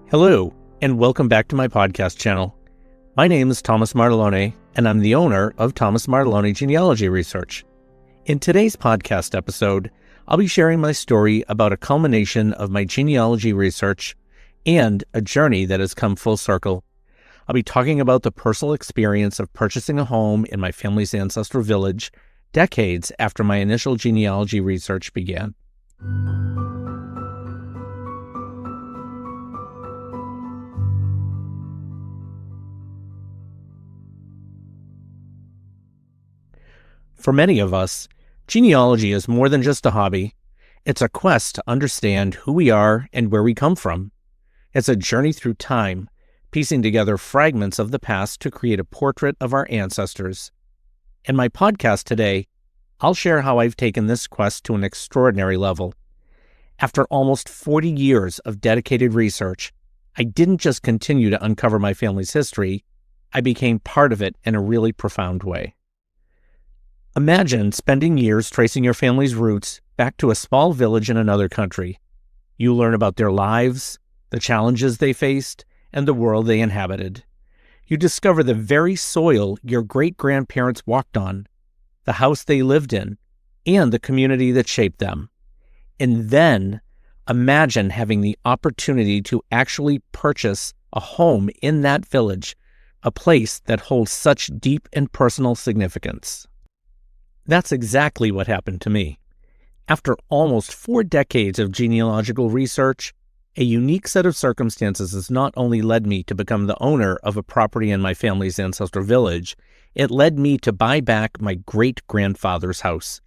Hello, and welcome back to my podcast channel. My name is Thomas Martellone, and I'm the owner of Thomas Martellone Genealogy Research. In today's podcast episode, I'll be sharing my story about a culmination of my genealogy research and a journey that has come full circle. I'll be talking about the personal experience of purchasing a home in my family's ancestral village decades after my initial genealogy research began. For many of us, genealogy is more than just a hobby. It's a quest to understand who we are and where we come from. It's a journey through time, piecing together fragments of the past to create a portrait of our ancestors. In my podcast today, I'll share how I've taken this quest to an extraordinary level. After almost 40 years of dedicated research, I didn't just continue to uncover my family's history, I became part of it in a really profound way. Imagine spending years tracing your family's roots back to a small village in another country. You learn about their lives, the challenges they faced, and the world they inhabited. You discover the very soil your great-grandparents walked on, the house they lived in, and the community that shaped them. And then imagine having the opportunity to actually purchase a home in that village, a place that holds such deep and personal significance. That's exactly what happened to me. After almost 4 decades of genealogical research, a unique set of circumstances has not only led me to become the owner of a property in my family's ancestral village, it led me to buy back my great-grandfather's house.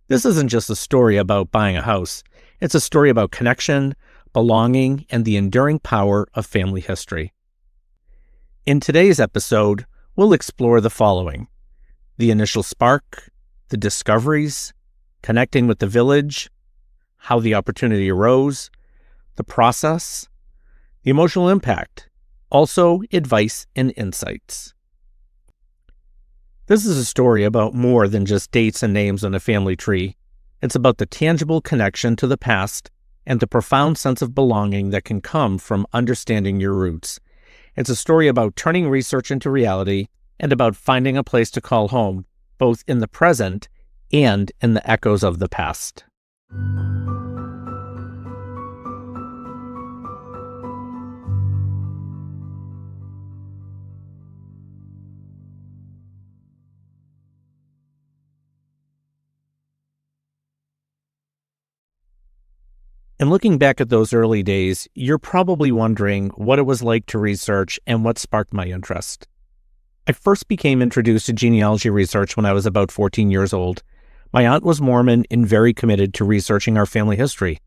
This isn't just a story about buying a house. It's a story about connection, belonging, and the enduring power of family history. In today's episode, we'll explore the following: the initial spark, the discoveries, connecting with the village, how the opportunity arose, the process, the emotional impact, also advice and insights. This is a story about more than just dates and names on a family tree. It's about the tangible connection to the past and the profound sense of belonging that can come from understanding your roots. It's a story about turning research into reality and about finding a place to call home, both in the present and in the echoes of the past. And looking back at those early days, you're probably wondering what it was like to research and what sparked my interest. I first became introduced to genealogy research when I was about 14 years old. My aunt was Mormon and very committed to researching our family history.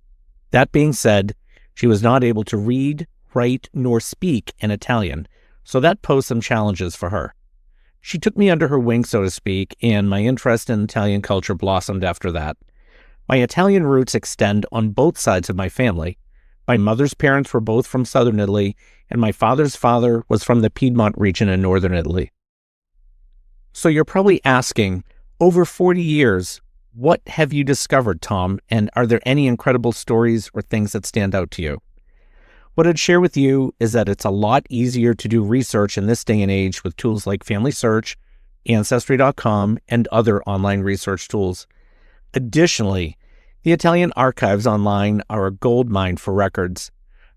That being said, she was not able to read, write, nor speak in Italian, so that posed some challenges for her. She took me under her wing, so to speak, and my interest in Italian culture blossomed after that. My Italian roots extend on both sides of my family. My mother's parents were both from southern Italy, and my father's father was from the Piedmont region in northern Italy. So you're probably asking, over 40 years, what have you discovered, Tom, and are there any incredible stories or things that stand out to you? What I'd share with you is that it's a lot easier to do research in this day and age with tools like Family Search, Ancestry.com, and other online research tools. Additionally, the Italian archives online are a goldmine for records.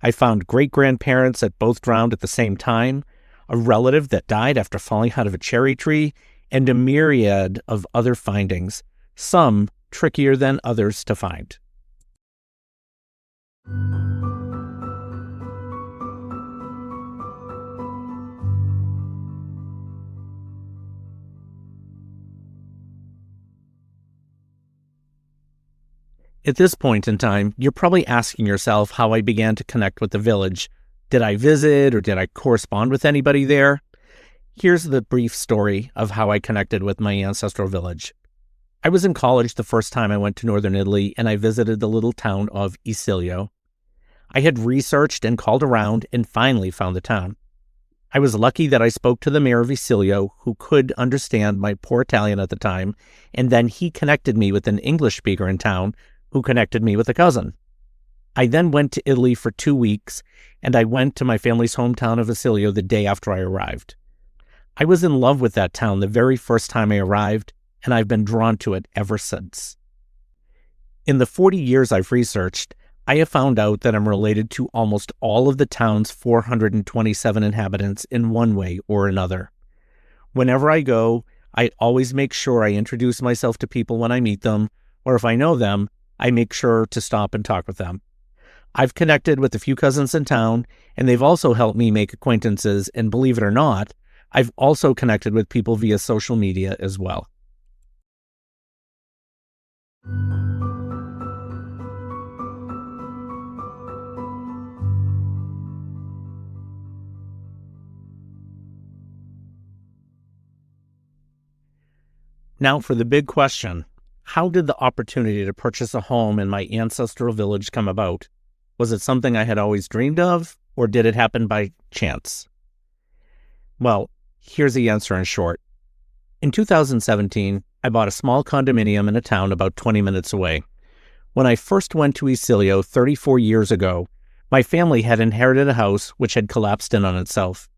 I found great-grandparents that both drowned at the same time, a relative that died after falling out of a cherry tree, and a myriad of other findings, some trickier than others to find. At this point in time, you're probably asking yourself how I began to connect with the village. Did I visit or did I correspond with anybody there? Here's the brief story of how I connected with my ancestral village. I was in college the first time I went to northern Italy, and I visited the little town of Isilio. I had researched and called around and finally found the town. I was lucky that I spoke to the mayor of Isilio, who could understand my poor Italian at the time, and then he connected me with an English speaker in town who connected me with a cousin. I then went to Italy for 2 weeks, and I went to my family's hometown of Asilio the day after I arrived. I was in love with that town the very first time I arrived, and I've been drawn to it ever since. In the 40 years I've researched, I have found out that I'm related to almost all of the town's 427 inhabitants in one way or another. Whenever I go, I always make sure I introduce myself to people when I meet them, or if I know them, I make sure to stop and talk with them. I've connected with a few cousins in town, and they've also helped me make acquaintances, and believe it or not, I've also connected with people via social media as well. Now for the big question. How did the opportunity to purchase a home in my ancestral village come about? Was it something I had always dreamed of, or did it happen by chance? Well, here's the answer in short. In 2017, I bought a small condominium in a town about 20 minutes away. When I first went to Esilio 34 years ago, my family had inherited a house which had collapsed in on itself.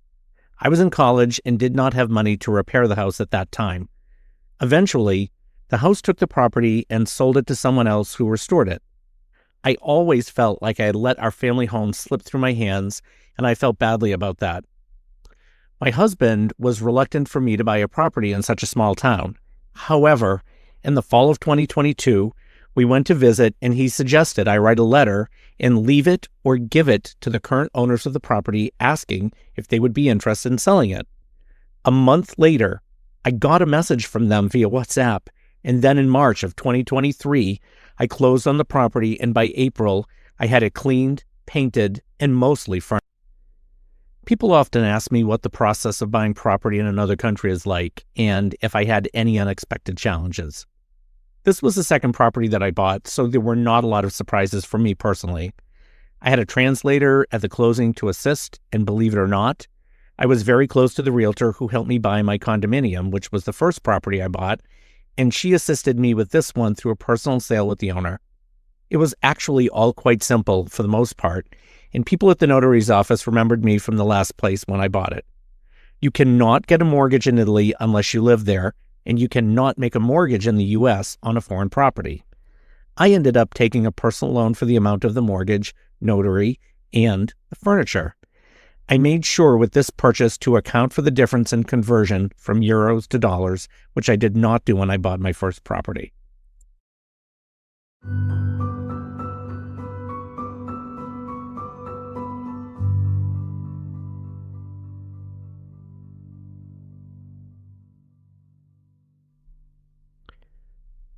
I was in college and did not have money to repair the house at that time. Eventually, the house took the property and sold it to someone else who restored it. I always felt like I had let our family home slip through my hands, and I felt badly about that. My husband was reluctant for me to buy a property in such a small town. However, in the fall of 2022, we went to visit, and he suggested I write a letter and leave it or give it to the current owners of the property, asking if they would be interested in selling it. A month later, I got a message from them via WhatsApp, and then in March of 2023, I closed on the property, and by April, I had it cleaned, painted, and mostly furnished. People often ask me what the process of buying property in another country is like, and if I had any unexpected challenges. This was the second property that I bought, so there were not a lot of surprises for me personally. I had a translator at the closing to assist, and believe it or not, I was very close to the realtor who helped me buy my condominium, which was the first property I bought, and she assisted me with this one through a personal sale with the owner. It was actually all quite simple for the most part, and people at the notary's office remembered me from the last place when I bought it. You cannot get a mortgage in Italy unless you live there, and you cannot make a mortgage in the U.S. on a foreign property. I ended up taking a personal loan for the amount of the mortgage, notary, and the furniture. I made sure with this purchase to account for the difference in conversion from euros to dollars, which I did not do when I bought my first property.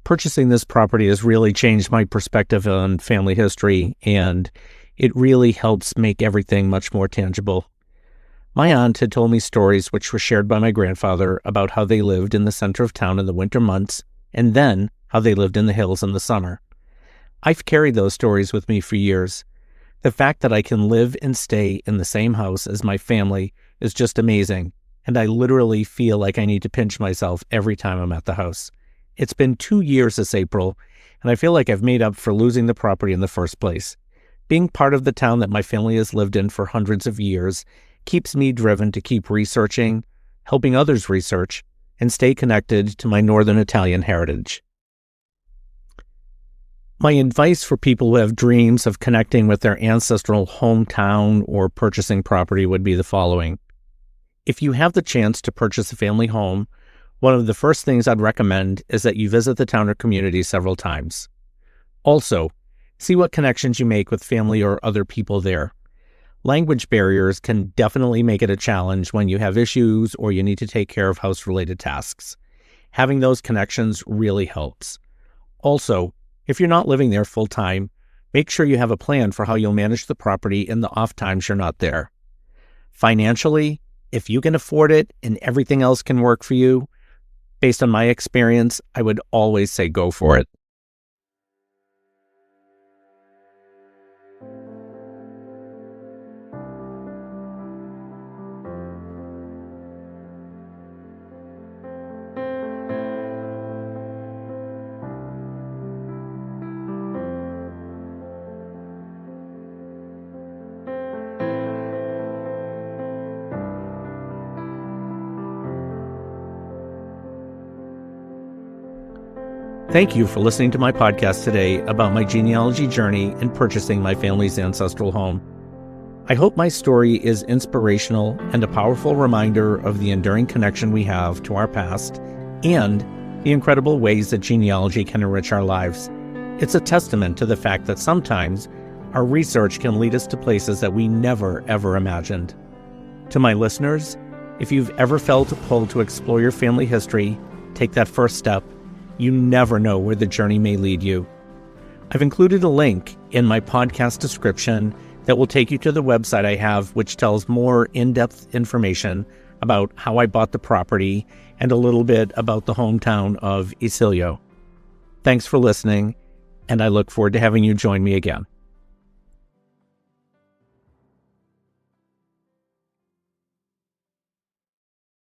Purchasing this property has really changed my perspective on family history, and it really helps make everything much more tangible. My aunt had told me stories which were shared by my grandfather about how they lived in the center of town in the winter months, and then how they lived in the hills in the summer. I've carried those stories with me for years. The fact that I can live and stay in the same house as my family is just amazing, and I literally feel like I need to pinch myself every time I'm at the house. It's been 2 years this April, and I feel like I've made up for losing the property in the first place. Being part of the town that my family has lived in for hundreds of years keeps me driven to keep researching, helping others research, and stay connected to my Northern Italian heritage. My advice for people who have dreams of connecting with their ancestral hometown or purchasing property would be the following. If you have the chance to purchase a family home, one of the first things I'd recommend is that you visit the town or community several times. Also, see what connections you make with family or other people there. Language barriers can definitely make it a challenge when you have issues or you need to take care of house-related tasks. Having those connections really helps. Also, if you're not living there full-time, make sure you have a plan for how you'll manage the property in the off times you're not there. Financially, if you can afford it and everything else can work for you, based on my experience, I would always say go for it. Thank you for listening to my podcast today about my genealogy journey in purchasing my family's ancestral home. I hope my story is inspirational and a powerful reminder of the enduring connection we have to our past and the incredible ways that genealogy can enrich our lives. It's a testament to the fact that sometimes our research can lead us to places that we never, ever imagined. To my listeners, if you've ever felt a pull to explore your family history, take that first step. You never know where the journey may lead you. I've included a link in my podcast description that will take you to the website I have, which tells more in-depth information about how I bought the property and a little bit about the hometown of Isilio. Thanks for listening, and I look forward to having you join me again.